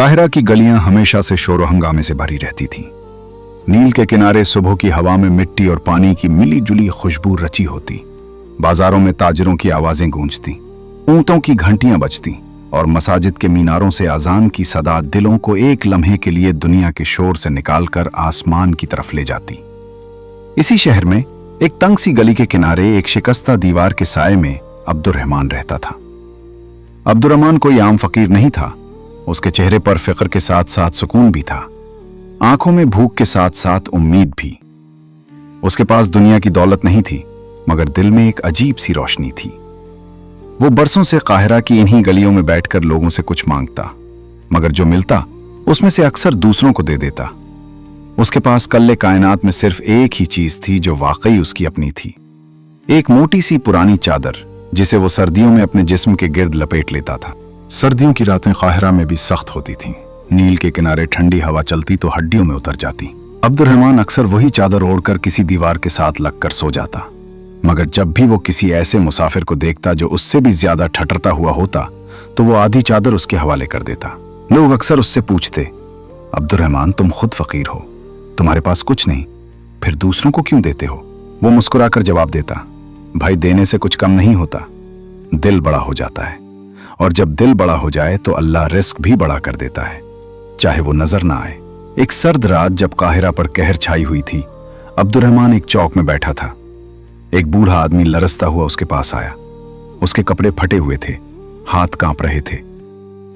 Cairo की गलियां हमेशा से शोर हंगामे से भरी रहती थीं। नील के किनारे सुबह की हवा में मिट्टी और पानी की मिली जुली खुशबू रची होती। बाजारों में ताजिरों की आवाजें गूंजती, ऊंटों की घंटियां बजती और मसाजिद के मीनारों से अजान की सदा दिलों को एक लम्हे के लिए दुनिया के शोर से निकालकर आसमान की तरफ ले जाती। इसी शहर में एक तंग सी गली के किनारे एक शिकस्ता दीवार के साए में अब्दुर्रहमान रहता था। अब्दुर्रहमान कोई आम फकीर नहीं था। उसके चेहरे पर फिक्र के साथ साथ सुकून भी था, आंखों में भूख के साथ साथ उम्मीद भी। उसके पास दुनिया की दौलत नहीं थी, मगर दिल में एक अजीब सी रोशनी थी। वो बरसों से काहिरा की इन्हीं गलियों में बैठकर लोगों से कुछ मांगता, मगर जो मिलता उसमें से अक्सर दूसरों को दे देता। उसके पास कल्ले कायनात में सिर्फ एक ही चीज थी जो वाकई उसकी अपनी थी, एक मोटी सी पुरानी चादर जिसे वो सर्दियों में अपने जिस्म के गिर्द लपेट लेता था। सर्दियों की रातें काहिरा में भी सख्त होती थीं। नील के किनारे ठंडी हवा चलती तो हड्डियों में उतर जाती। अब्दुर्रहमान अक्सर वही चादर ओढ़कर किसी दीवार के साथ लगकर सो जाता, मगर जब भी वो किसी ऐसे मुसाफिर को देखता जो उससे भी ज्यादा ठटरता हुआ होता तो वो आधी चादर उसके हवाले कर देता। लोग अक्सर उससे पूछते, अब्दुर्रहमान तुम खुद फकीर हो, तुम्हारे पास कुछ नहीं, फिर दूसरों को क्यों देते हो? वो मुस्कुराकर जवाब देता, भाई देने से कुछ कम नहीं होता, दिल बड़ा हो जाता है, और जब दिल बड़ा हो जाए तो अल्लाह रिस्क भी बड़ा कर देता है, चाहे वो नजर ना आए। एक सर्द रात जब काहिरा पर कहर छाई हुई थी, अब्दुर्रहमान एक चौक में बैठा था। एक बूढ़ा आदमी लरसता हुआ उसके पास आया। उसके कपड़े फटे हुए थे, हाथ कांप रहे थे,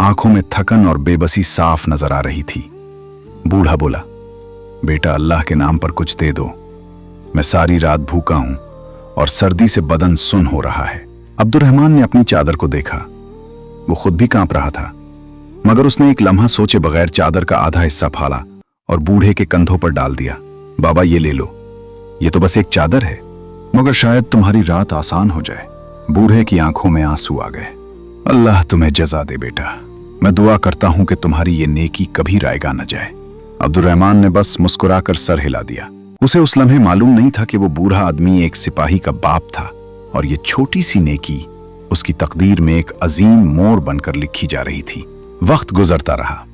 आंखों में थकन और बेबसी साफ नजर आ रही थी। बूढ़ा बोला, बेटा अल्लाह के नाम पर कुछ दे दो, मैं सारी रात भूखा हूं और सर्दी से बदन सुन हो रहा है। अब्दुर्रहमान ने अपनी चादर को देखा। वो खुद भी कांप रहा था, मगर उसने एक लम्हा सोचे बगैर चादर का आधा हिस्सा फाड़ा और बूढ़े के कंधों पर डाल दिया। बाबा ये ले लो, ये तो बस एक चादर है, मगर शायद तुम्हारी रात आसान हो जाए। बूढ़े की आंखों में आंसू आ गए। अल्लाह तुम्हें जजा दे बेटा, मैं दुआ करता हूं कि तुम्हारी ये नेकी कभी रायगा न जाए। अब्दुर्रहमान ने बस मुस्कुराकर सर हिला दिया। उसे उस लम्हे मालूम नहीं था कि वो बूढ़ा आदमी एक सिपाही का बाप था और ये छोटी सी नेकी उसकी तकदीर में एक अजीम मोड़ बनकर लिखी जा रही थी। वक्त गुजरता रहा,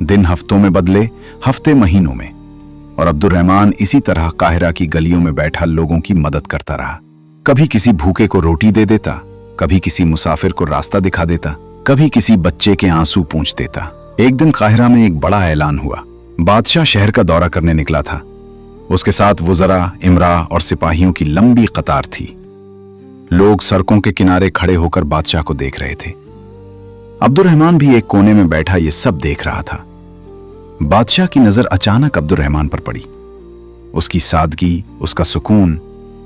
दिन हफ्तों में बदले, हफ्ते महीनों में, और अब्दुर्रहमान इसी तरह काहिरा की गलियों में बैठा लोगों की मदद करता रहा। कभी किसी भूखे को रोटी दे देता, कभी किसी मुसाफिर को रास्ता दिखा देता, कभी किसी बच्चे के आंसू पूंछ देता। एक दिन काहिरा में एक बड़ा ऐलान हुआ। बादशाह शहर का दौरा करने निकला था। उसके साथ वुज़रा, इमरा और सिपाहियों की लंबी कतार थी। लोग सड़कों के किनारे खड़े होकर बादशाह को देख रहे थे। अब्दुर्रहमान भी एक कोने में बैठा ये सब देख रहा था। बादशाह की नजर अचानक अब्दुर्रहमान पर पड़ी। उसकी सादगी, उसका सुकून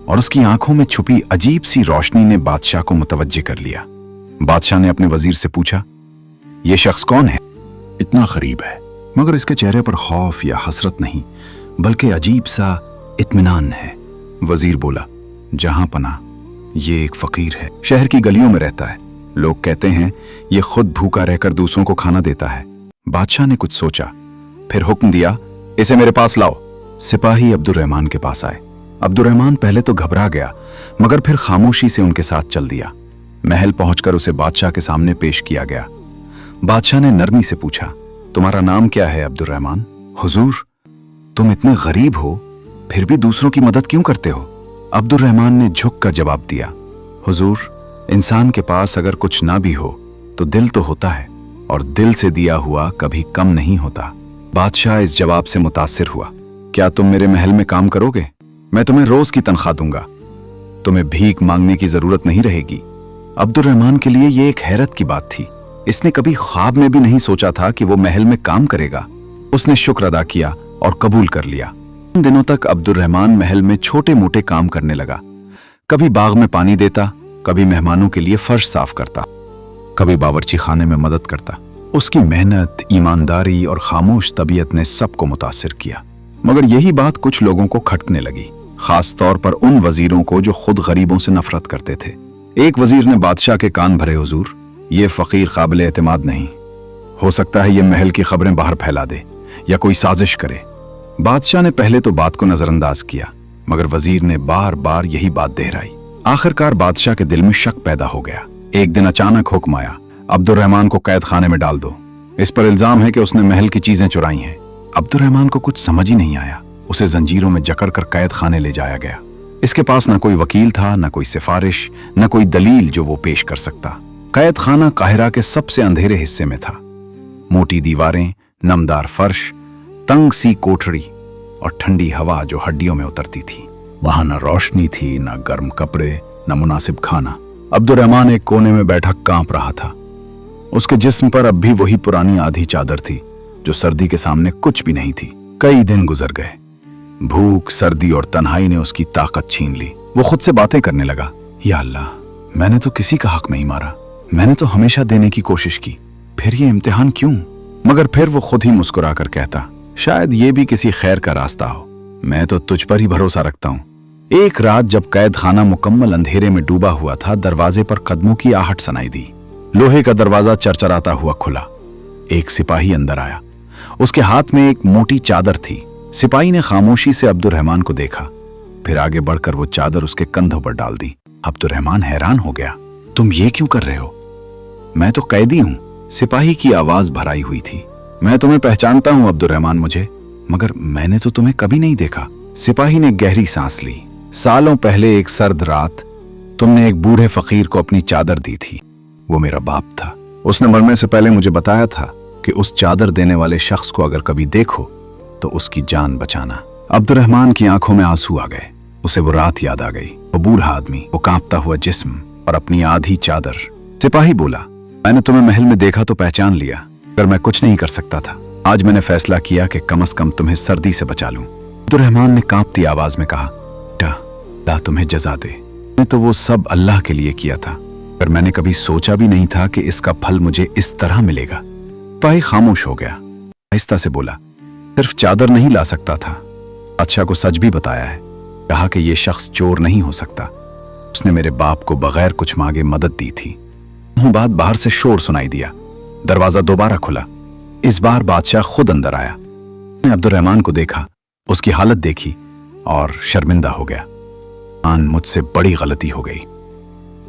और उसकी आंखों में छुपी अजीब सी रोशनी ने बादशाह को मुतवज्जे कर लिया। बादशाह ने अपने वजीर से पूछा, यह शख्स कौन है? इतना गरीब है, मगर इसके चेहरे पर खौफ या हसरत नहीं, बल्कि अजीब सा इत्मीनान है। वजीर बोला, जहां पना, ये एक फकीर है, शहर की गलियों में रहता है। लोग कहते हैं ये खुद भूखा रहकर दूसरों को खाना देता है। बादशाह ने कुछ सोचा, फिर हुक्म दिया, इसे मेरे पास लाओ। सिपाही अब्दुर्रहमान के पास आए। अब्दुर्रहमान पहले तो घबरा गया, मगर फिर खामोशी से उनके साथ चल दिया। महल पहुंचकर उसे बादशाह के सामने पेश किया गया। बादशाह ने नरमी से पूछा, तुम्हारा नाम क्या है अब्दुर्रहमान? हुजूर, तुम इतने गरीब हो फिर भी दूसरों की मदद क्यों करते हो? अब्दुर्रहमान ने झुक कर जवाब दिया, हुजूर, इंसान के पास अगर कुछ ना भी हो तो दिल तो होता है, और दिल से दिया हुआ कभी कम नहीं होता। बादशाह इस जवाब से मुतासिर हुआ। क्या तुम मेरे महल में काम करोगे? मैं तुम्हें रोज की तनख्वाह दूंगा, तुम्हें भीख मांगने की जरूरत नहीं रहेगी। अब्दुर्रहमान के लिए यह एक हैरत की बात थी। इसने कभी ख्वाब में भी नहीं सोचा था कि वो महल में काम करेगा। उसने शुक्र अदा किया और कबूल कर लिया। इन दिनों तक अब्दुर्रहमान महल में छोटे मोटे काम करने लगा। कभी बाग में पानी देता, कभी मेहमानों के लिए फर्श साफ करता, कभी बावर्ची खाने में मदद करता। उसकी मेहनत, ईमानदारी और खामोश तबीयत ने सबको मुतासिर किया, मगर यही बात कुछ लोगों को खटकने लगी, खास तौर पर उन वजीरों को जो खुद गरीबों से नफरत करते थे। एक वजीर ने बादशाह के कान भरे, हुजूर, ये फकीर काबिल एतमाद नहीं, हो सकता है ये महल की खबरें बाहर फैला दे या कोई साजिश करे। बादशाह ने पहले तो बात को नजरअंदाज किया, मगर वजीर ने बार बार यही बात दोहराई। आखिरकार बादशाह के दिल में शक पैदा हो गया। एक दिन अचानक हुक्म आया, अब्दुर्रहमान को कैद खाने में डाल दो। इस पर इल्जाम है कि उसने महल की चीजें चुराई हैं। अब्दुर्रहमान को कुछ समझ ही नहीं आया। उसे जंजीरों में जकड़ कर कैद खाने ले जाया गया। इसके पास न कोई वकील था, न कोई सिफारिश, न कोई दलील जो वो पेश कर सकता। कैद खाना काहिरा के सबसे अंधेरे हिस्से में था। मोटी दीवारें, नमदार फर्श, तंग सी कोठरी और ठंडी हवा जो हड्डियों में उतरती थी। वहां न रोशनी थी, न गर्म कपड़े, न मुनासिब खाना। अब्दुर्रहमान एक कोने में बैठा कांप रहा था। उसके जिस्म पर अब भी वही पुरानी आधी चादर थी जो सर्दी के सामने कुछ भी नहीं थी। कई दिन गुजर गए। भूख, सर्दी और तन्हाई ने उसकी ताकत छीन ली। वो खुद से बातें करने लगा, या अल्लाह, मैंने तो किसी का हक नहीं मारा। मैंने तो हमेशा देने की कोशिश की, फिर ये इम्तिहान क्यों? मगर फिर वो खुद ही मुस्कुरा कर कहता, शायद ये भी किसी खैर का रास्ता हो। मैं तो तुझ पर ही भरोसा रखता हूँ। एक रात जब कैद खाना मुकम्मल अंधेरे में डूबा हुआ था, दरवाजे पर कदमों की आहट सुनाई दी। लोहे का दरवाजा चरचराता हुआ खुला। एक सिपाही अंदर आया। उसके हाथ में एक मोटी चादर थी। सिपाही ने खामोशी से अब्दुर्रहमान को देखा, फिर आगे बढ़कर वो चादर उसके कंधों पर डाल दी। अब्दुर्रहमान हैरान हो गया, तुम ये क्यों कर रहे हो? मैं तो कैदी हूं। सिपाही की आवाज भराई हुई थी। मैं तुम्हें पहचानता हूं अब्दुर्रहमान, मुझे, मगर मैंने तो तुम्हें कभी नहीं देखा। सिपाही ने गहरी सांस ली। सालों पहले एक सर्द रात तुमने एक बूढ़े फकीर को अपनी चादर दी थी। वो मेरा बाप था। उसने मरने से पहले मुझे बताया था कि उस चादर देने वाले शख्स को अगर कभी देखो तो उसकी जान बचाना। अब्दुर्रहमान की आंखों में आंसू आ गए। उसे वो रात याद आ गई, वो बूढ़ा आदमी, वो कांपता हुआ जिस्म और अपनी आधी चादर। सिपाही बोला, मैंने तुम्हें महल में देखा तो पहचान लिया, पर मैं कुछ नहीं कर सकता था। आज मैंने फैसला किया कि कम से कम तुम्हें सर्दी से बचा लूं। अब्दुर्रहमान ने कांपती आवाज में कहा, अल्लाह तुम्हें जजा दे। मैंने तो वो सब अल्लाह के लिए किया था, पर मैंने कभी सोचा भी नहीं था कि इसका फल मुझे इस तरह मिलेगा। सिपाही खामोश हो गया। आहिस्ता से बोला, सिर्फ चादर नहीं ला सकता था, बादशाह को सच भी बताया है। कहा कि ये शख्स चोर नहीं हो सकता। उसने मेरे बाप को बगैर कुछ मांगे मदद दी थी। बाद बाहर से शोर सुनाई दिया। दरवाजा दोबारा खुला। इस बार बादशाह खुद अंदर आया। मैंने अब्दुर्रहमान को देखा, उसकी हालत देखी और शर्मिंदा हो गया। मुझसे बड़ी गलती हो गई।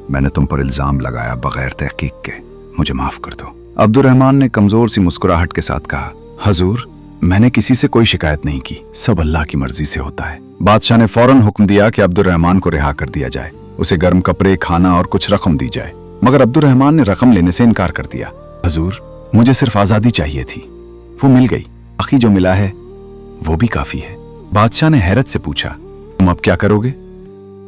मैंने तुम पर इल्जाम लगाया बगैर तहकीक के, मुझे माफ कर दो। अब्दुर्रहमान ने कमजोर सी मुस्कुराहट के साथ कहा, हजूर, मैंने किसी से कोई शिकायत नहीं की, सब अल्लाह की मर्जी से होता है। बादशाह ने फौरन हुक्म दिया कि अब्दुर्रहमान को रिहा कर दिया जाए, उसे गर्म कपड़े, खाना और कुछ रकम दी जाए। मगर अब्दुर्रहमान ने रकम लेने से इनकार कर दिया। हजूर, मुझे सिर्फ आजादी चाहिए थी, वो मिल गई। बाकी जो मिला है वो भी काफी है। बादशाह ने हैरत से पूछा, तुम अब क्या करोगे?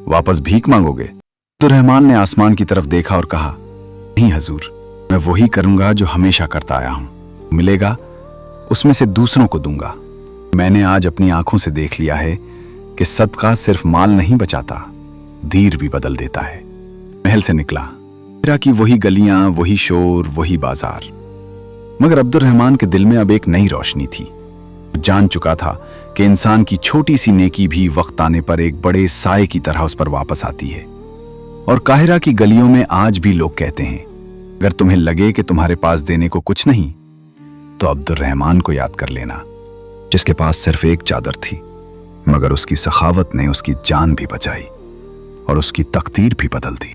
वापस भीख मांगोगे? अब्दुर्रहमान ने आसमान की तरफ देखा और कहा, नहीं हजूर, मैं वही करूंगा जो हमेशा करता आया हूं। मिलेगा उसमें से दूसरों को दूंगा। मैंने आज अपनी आंखों से देख लिया है कि सदका सिर्फ माल नहीं बचाता, धीर भी बदल देता है। महल से निकला। मेरा की वही गलियां, वही शोर, वही बाजार। मगर अब्दुर्रहमान के दिल में अब एक नई रोशनी थी। जान चुका था कि इंसान की छोटी सी नेकी भी वक्त आने पर एक बड़े साए की तरह उस पर वापस आती है। और काहिरा की गलियों में आज भी लोग कहते हैं, अगर तुम्हें लगे कि तुम्हारे पास देने को कुछ नहीं, तो अब्दुर्रहमान को याद कर लेना, जिसके पास सिर्फ एक चादर थी, मगर उसकी सखावत ने उसकी जान भी बचाई और उसकी तकदीर भी बदल दी।